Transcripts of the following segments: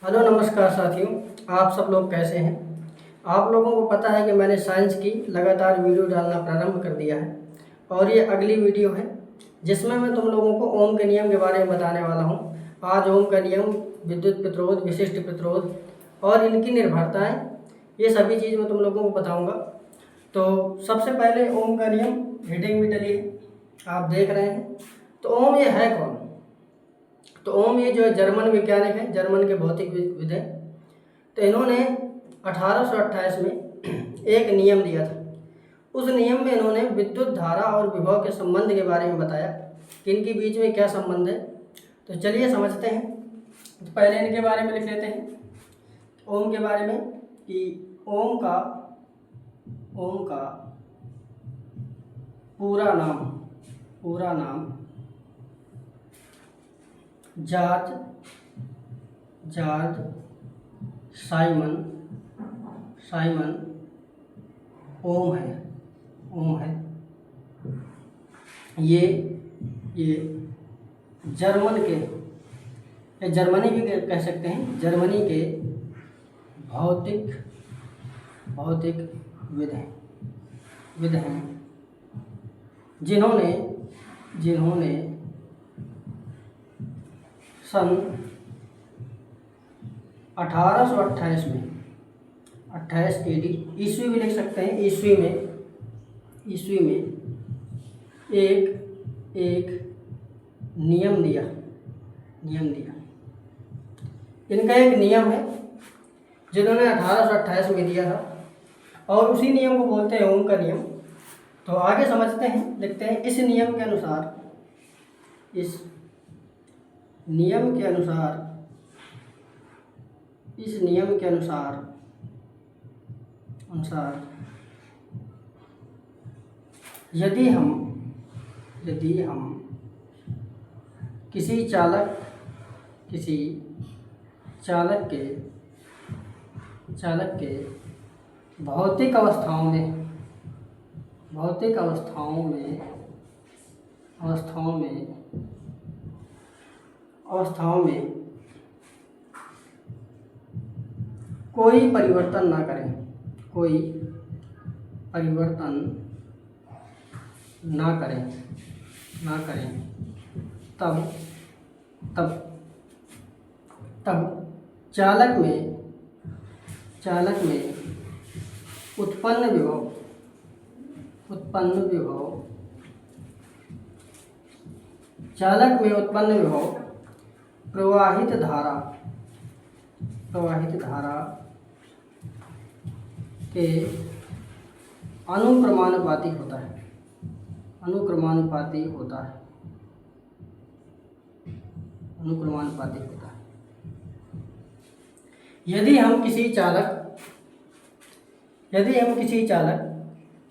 Hello नमस्कार साथियों। आप सब लोग कैसे हैं? आप लोगों को पता है कि मैंने साइंस की लगातार वीडियो डालना प्रारंभ कर दिया है और ये अगली वीडियो है जिसमें मैं तुम लोगों को ओम के नियम के बारे में बताने वाला हूँ। आज ओम का नियम, विद्युत प्रतिरोध, विशिष्ट प्रतिरोध और इनकी निर्भरताएं, ये सभी चीज़ मैं तुम लोगों को बताऊँगा। तो सबसे पहले ओम का नियम, रीडिंग भी डली है, आप देख रहे हैं। तो ओम ये है कौन? तो ओम ये जो है जर्मन वैज्ञानिक है, जर्मन के भौतिकविद हैं। तो इन्होंने 1828 में एक नियम दिया था। उस नियम में इन्होंने विद्युत धारा और विभव के संबंध के बारे में बताया कि इनके बीच में क्या संबंध है। तो चलिए समझते हैं। तो पहले इनके बारे में लिख लेते हैं, ओम के बारे में, कि ओम का पूरा नाम जॉर्ज साइमन ओम है। ये जर्मनी भी कह सकते हैं, जर्मनी के भौतिक विद हैं जिन्होंने सन 1828 में 28 AD, ईस्वी भी लिख सकते हैं, ईस्वी में एक नियम दिया। इनका एक नियम है जिन्होंने 1828 में दिया था और उसी नियम को बोलते हैं ओम का नियम। तो आगे समझते हैं, लिखते हैं, इस नियम के अनुसार यदि हम किसी चालक के भौतिक अवस्थाओं में कोई परिवर्तन ना करें, तब चालक में उत्पन्न विभव प्रवाहित धारा के अनुक्रमानुपाती होता है। यदि हम किसी चालक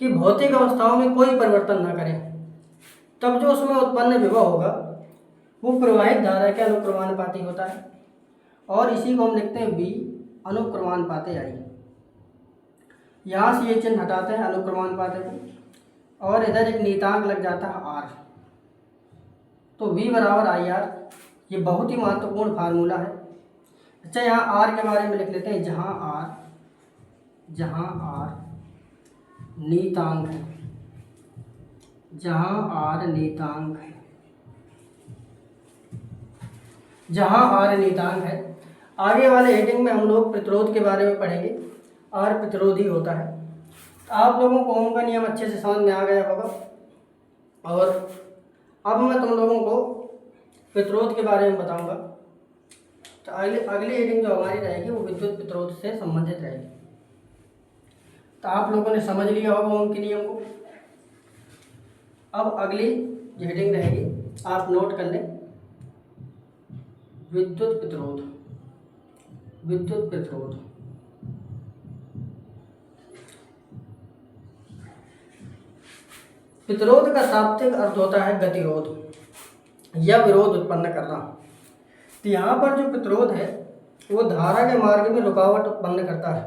की भौतिक अवस्थाओं में कोई परिवर्तन न करें, तब जो उसमें उत्पन्न विभव होगा वो प्रवाहित धारा के अनुक्रमानुपाती होता है। और इसी को हम लिखते हैं बी, अनुक्रमानुपाती आई। यहाँ से ये चिन्ह हटाते हैं अनुक्रमानुपाती को और इधर एक नियतांक लग जाता है आर। तो V बराबर आई आर, ये बहुत ही महत्वपूर्ण फार्मूला है। अच्छा, यहाँ आर के बारे में लिख लेते हैं, जहाँ आर नियतांक है। आगे वाले हेडिंग में हम लोग प्रतिरोध के बारे में पढ़ेंगे। आर प्रतिरोधी होता है। तो आप लोगों को ओम का नियम अच्छे से समझ में आ गया होगा और अब मैं तुम लोगों को प्रतिरोध के बारे में बताऊंगा। तो अगली हेडिंग जो हमारी रहेगी वो विद्युत प्रतिरोध से संबंधित रहेगी। तो आप लोगों ने समझ लिया होगा ओम के नियम को। अब अगली हेडिंग रहेगी, आप नोट कर लें, विद्युत प्रतिरोध। प्रतिरोध का शाब्दिक अर्थ होता है गतिरोध या विरोध उत्पन्न करना। तो यहाँ पर जो प्रतिरोध है वो धारा के मार्ग में रुकावट उत्पन्न करता है।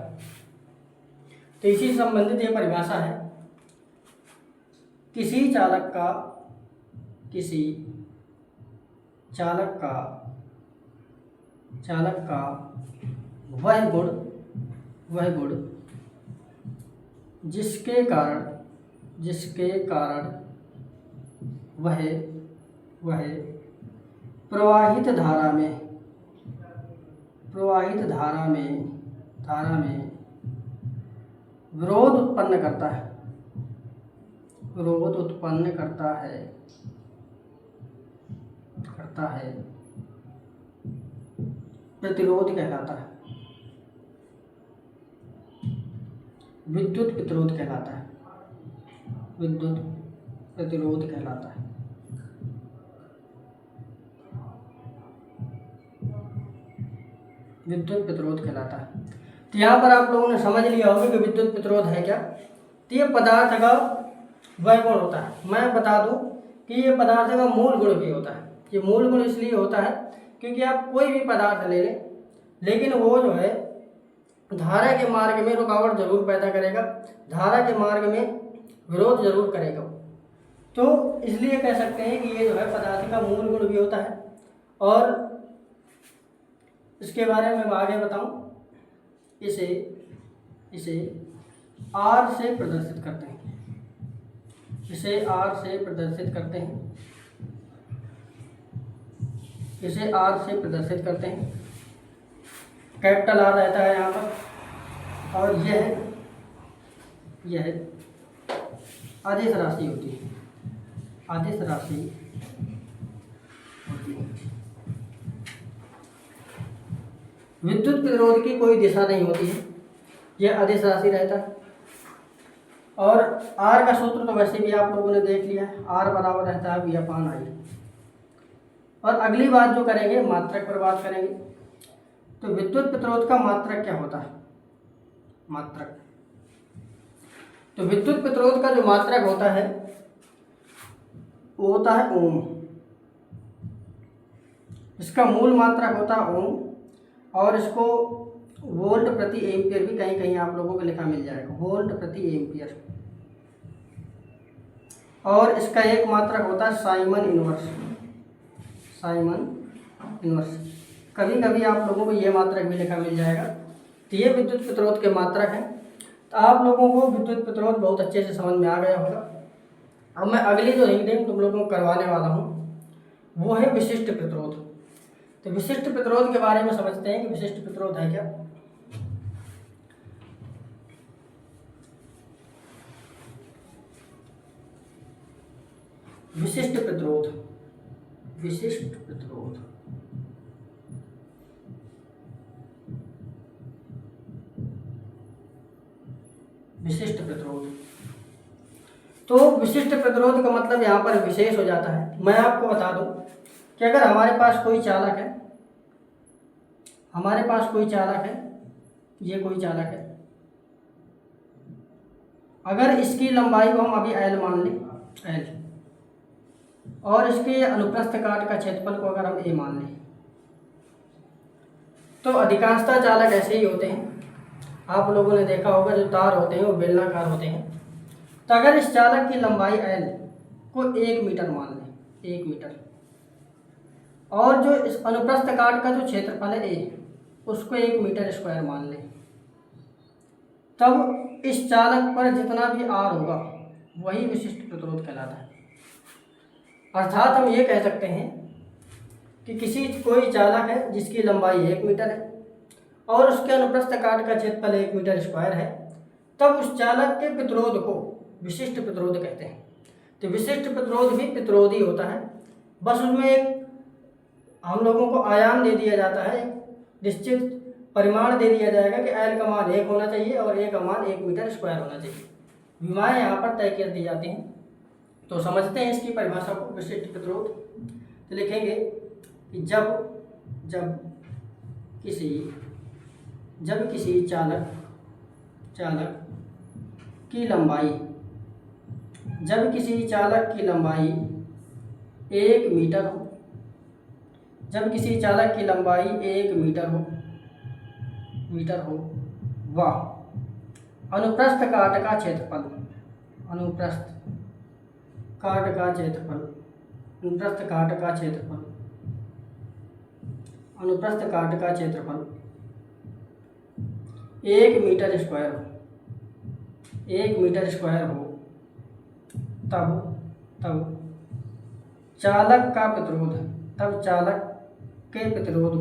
तो इसी से संबंधित यह परिभाषा है, किसी चालक का चालक का वह गुण जिसके कारण वह प्रवाहित धारा में विरोध उत्पन्न करता है प्रतिरोध कहलाता है। विद्युत प्रतिरोध कहलाता है। विद्युत प्रतिरोध कहलाता है। विद्युत प्रतिरोध कहलाता है। तो यहाँ पर आप लोगों ने समझ लिया होगा कि विद्युत प्रतिरोध है क्या। तो ये पदार्थ का वह गुण होता है। मैं बता दूं कि ये पदार्थ का मूल गुण भी होता है। ये मूल गुण इसलिए होता है क्योंकि आप कोई भी पदार्थ ले लें, लेकिन वो जो है धारा के मार्ग में रुकावट जरूर पैदा करेगा, धारा के मार्ग में विरोध जरूर करेगा। तो इसलिए कह सकते हैं कि ये जो है पदार्थ का मूल गुण भी होता है। और इसके बारे में मैं आगे बताऊं। इसे आर से प्रदर्शित करते हैं। इसे आर से प्रदर्शित करते हैं। कैपिटल आर रहता है यहाँ पर, और यह आदेश राशि होती है। विद्युत प्रतिरोध की कोई दिशा नहीं होती है, यह आदेश राशि रहता है। और आर का सूत्र तो वैसे भी आप लोगों ने देख लिया है, आर बराबर रहता है V/I। और अगली बात जो करेंगे मात्रक पर बात करेंगे। तो विद्युत प्रतिरोध का मात्रक क्या होता है? तो विद्युत प्रतिरोध का जो मात्रक होता है वो होता है ओम। इसका मूल मात्रक होता है ओम, और इसको वोल्ट प्रति एम्पियर भी कहीं कहीं आप लोगों को लिखा मिल जाएगा, वोल्ट प्रति एम्पियर। और इसका एक मात्रक होता है साइमन इनवर्स। कभी कभी आप लोगों को ये मात्रक भी लिखा मिल जाएगा। तो ये विद्युत प्रतिरोध के मात्रक हैं। तो आप लोगों को विद्युत प्रतिरोध बहुत अच्छे से समझ में आ गया होगा। अब मैं अगली जो रीडिंग तुम लोगों को करवाने वाला हूँ वो है विशिष्ट प्रतिरोध। तो विशिष्ट प्रतिरोध के बारे में समझते हैं कि विशिष्ट प्रतिरोध है क्या। विशिष्ट प्रतिरोध तो विशिष्ट प्रतिरोध का मतलब यहाँ पर विशेष हो जाता है। मैं आपको बता दूं कि अगर हमारे पास कोई चालक है, ये कोई चालक है, अगर इसकी लंबाई को हम अभी L मान लें, L, और इसके अनुप्रस्थ काट का क्षेत्रफल को अगर हम A मान लें, तो अधिकांशतः चालक ऐसे ही होते हैं। आप लोगों ने देखा होगा जो तार होते हैं वो बेलनाकार होते हैं। तो अगर इस चालक की लंबाई L को 1 मीटर मान लें, 1 मीटर, और जो इस अनुप्रस्थ काट का जो क्षेत्रफल है A उसको 1 मीटर स्क्वायर मान लें, तब इस चालक पर जितना भी R होगा वही विशिष्ट प्रतिरोध कहलाता है। अर्थात हम ये कह सकते हैं कि कोई चालक है जिसकी लंबाई 1 मीटर है और उसके अनुप्रस्थ काट का क्षेत्रफल 1 मीटर स्क्वायर है, तब उस चालक के प्रतिरोध को विशिष्ट प्रतिरोध कहते हैं। तो विशिष्ट प्रतिरोध भी प्रतिरोधी होता है, बस उसमें एक हम लोगों को आयाम दे दिया जाता है, निश्चित परिमाण दे दिया जाएगा कि L का मान 1 होना चाहिए और A का मान 1 मीटर स्क्वायर होना चाहिए। विमाएँ यहाँ पर तय कर दी जाती हैं। तो समझते हैं इसकी परिभाषा को। विशिष्ट प्रतिरोध तो लिखेंगे कि जब किसी चालक की लंबाई 1 मीटर हो, वह अनुप्रस्थ काट का क्षेत्रफल अनुप्रस्थ काट का क्षेत्रफल 1 मीटर स्क्वायर हो, 1 मीटर स्क्वायर हो, तब चालक का प्रतिरोध, तब चालक के प्रतिरोध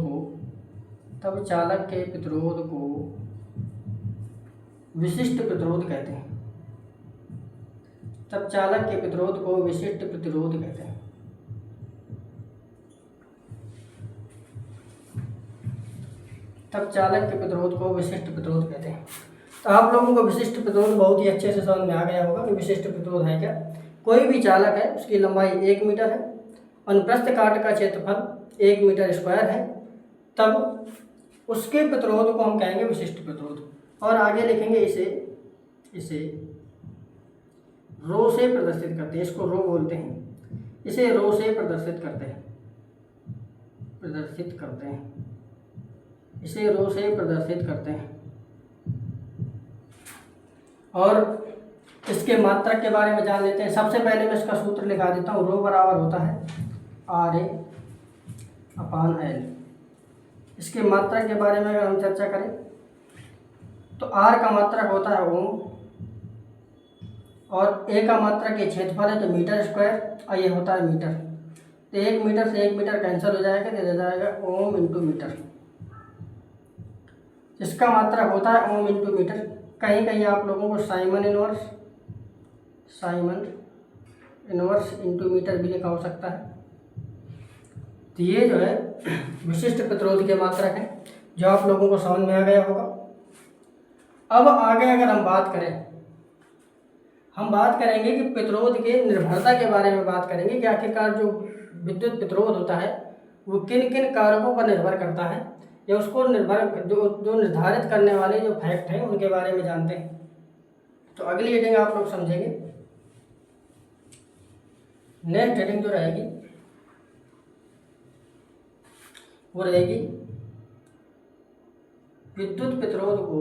को विशिष्ट प्रतिरोध कहते हैं। तब चालक के प्रतिरोध को विशिष्ट प्रतिरोध कहते हैं। तब चालक के प्रतिरोध को विशिष्ट प्रतिरोध कहते हैं। तो आप लोगों को विशिष्ट प्रतिरोध बहुत ही अच्छे से समझ में आ गया होगा कि विशिष्ट प्रतिरोध है क्या। कोई भी चालक है, उसकी लंबाई 1 मीटर है, अनुप्रस्थ काट का क्षेत्रफल 1 मीटर स्क्वायर है, तब उसके प्रतिरोध को हम कहेंगे विशिष्ट प्रतिरोध। और आगे लिखेंगे इसे रो से प्रदर्शित करते हैं, इसको रो बोलते हैं, इसे रो से प्रदर्शित करते हैं, इसे रो से प्रदर्शित करते हैं। और इसके मात्रक के बारे में जान लेते हैं। सबसे पहले मैं इसका सूत्र लिखा देता हूँ। रो बराबर होता है RA/L। इसके मात्रक के बारे में अगर हम चर्चा करें तो R का मात्रक होता है ओम, और A का मात्रक ये क्षेत्रफल है तो मीटर स्क्वायर, और ये होता है मीटर। तो 1 मीटर से 1 मीटर कैंसिल हो जाएगा, तो दे जाएगा ओम इंटू मीटर। इसका मात्रक होता है ओम इंटू मीटर। कहीं कहीं आप लोगों को साइमन इनवर्स इंटू मीटर भी लिखा हो सकता है। तो ये जो है विशिष्ट प्रतिरोध के मात्रक है, जो आप लोगों को समझ में आ गया होगा। अब आगे अगर हम बात करेंगे कि प्रतिरोध के निर्भरता के बारे में बात करेंगे कि आखिरकार जो विद्युत प्रतिरोध होता है वो किन किन कारकों पर निर्भर करता है, या उसको जो निर्धारित करने वाले जो फैक्ट हैं उनके बारे में जानते हैं। तो अगली हेडिंग आप लोग समझेंगे। नेक्स्ट हेडिंग जो रहेगी वो रहेगी विद्युत प्रतिरोध को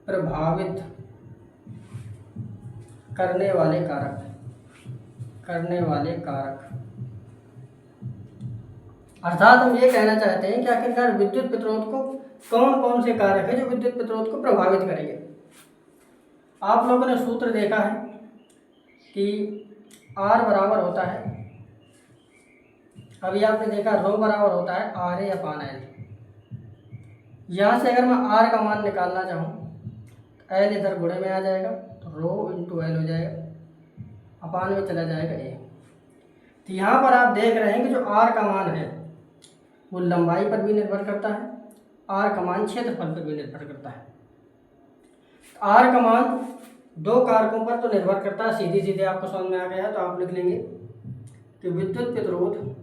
प्रभावित करने वाले कारक। अर्थात हम ये कहना चाहते हैं कि आखिरकार विद्युत प्रतिरोध को कौन कौन से कारक है जो विद्युत प्रतिरोध को प्रभावित करेंगे। आप लोगों ने सूत्र देखा है कि R बराबर होता है, अभी आपने देखा रो बराबर होता है RA/L। यहाँ से अगर मैं R का मान निकालना चाहूँ, L इधर गुणे में आ जाएगा तो रो इंटू L हो जाएगा, अपान में चला जाएगा A। तो यहाँ पर आप देख रहे हैं कि जो R का मान है वो लंबाई पर भी निर्भर करता है, R का मान क्षेत्रफल पर भी निर्भर करता है। R का मान दो कारकों पर तो निर्भर करता है, सीधे आपको समझ में आ गया। तो आप लिख लेंगे कि विद्युत प्रतिरोध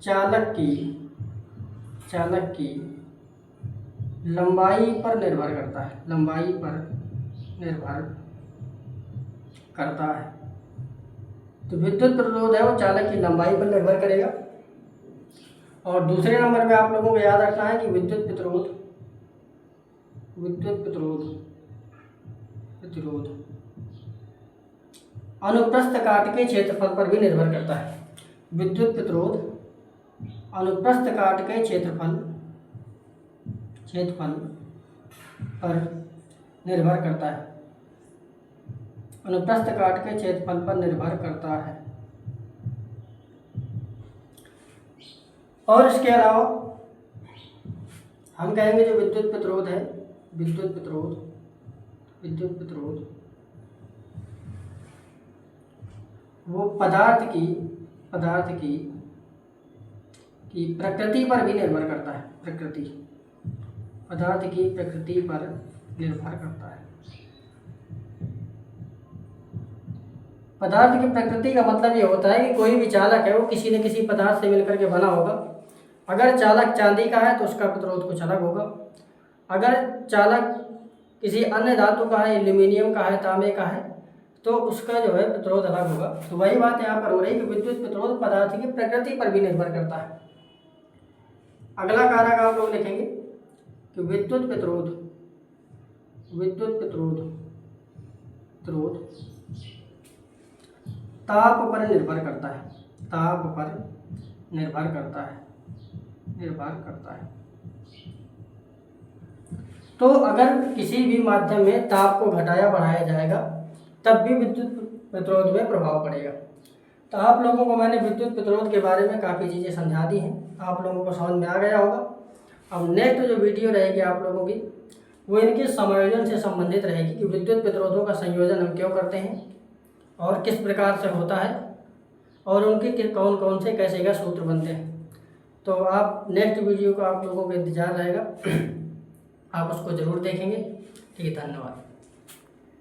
चालक की लंबाई पर निर्भर करता है। तो विद्युत प्रतिरोध है वो चालक की लंबाई पर निर्भर करेगा। और दूसरे नंबर पे आप लोगों को याद रखना है कि विद्युत प्रतिरोध अनुप्रस्थ काट के क्षेत्रफल पर भी निर्भर करता है। विद्युत प्रतिरोध अनुप्रस्थ काट के क्षेत्रफल पर निर्भर करता है। अनुप्रस्थ काट के क्षेत्रफल पर निर्भर करता है। और इसके अलावा हम कहेंगे जो विद्युत प्रतिरोध है, विद्युत प्रतिरोध वो पदार्थ की प्रकृति पर भी निर्भर करता है। पदार्थ की प्रकृति पर निर्भर करता है। पदार्थ की प्रकृति का मतलब ये होता है कि कोई भी चालक है वो किसी न किसी पदार्थ से मिलकर के बना होगा। अगर चालक चांदी का है तो उसका प्रतिरोध कुछ अलग होगा। अगर चालक किसी अन्य धातु का है, एल्यूमिनियम का है, तांबे का है, तो उसका जो है प्रतिरोध अलग होगा। तो वही बात यहाँ पर हो रही है कि विद्युत प्रतिरोध पदार्थ की प्रकृति पर भी निर्भर करता है। अगला कारक आप लोग लिखेंगे कि विद्युत प्रतिरोध ताप पर निर्भर करता है। ताप पर निर्भर करता है। तो अगर किसी भी माध्यम में ताप को घटाया बढ़ाया जाएगा तब भी विद्युत प्रतिरोध में प्रभाव पड़ेगा। तो आप लोगों को मैंने विद्युत प्रतिरोध के बारे में काफ़ी चीज़ें समझा दी हैं, आप लोगों को समझ में आ गया होगा। अब नेक्स्ट जो वीडियो रहेगी आप लोगों की वो इनके समायोजन से संबंधित रहेगी कि विद्युत प्रतिरोधों का संयोजन हम क्यों करते हैं और किस प्रकार से होता है और उनके कौन कौन से कैसे का सूत्र बनते हैं। तो आप नेक्स्ट वीडियो को आप लोगों का इंतज़ार रहेगा, आप उसको ज़रूर देखेंगे। ठीक है, धन्यवाद।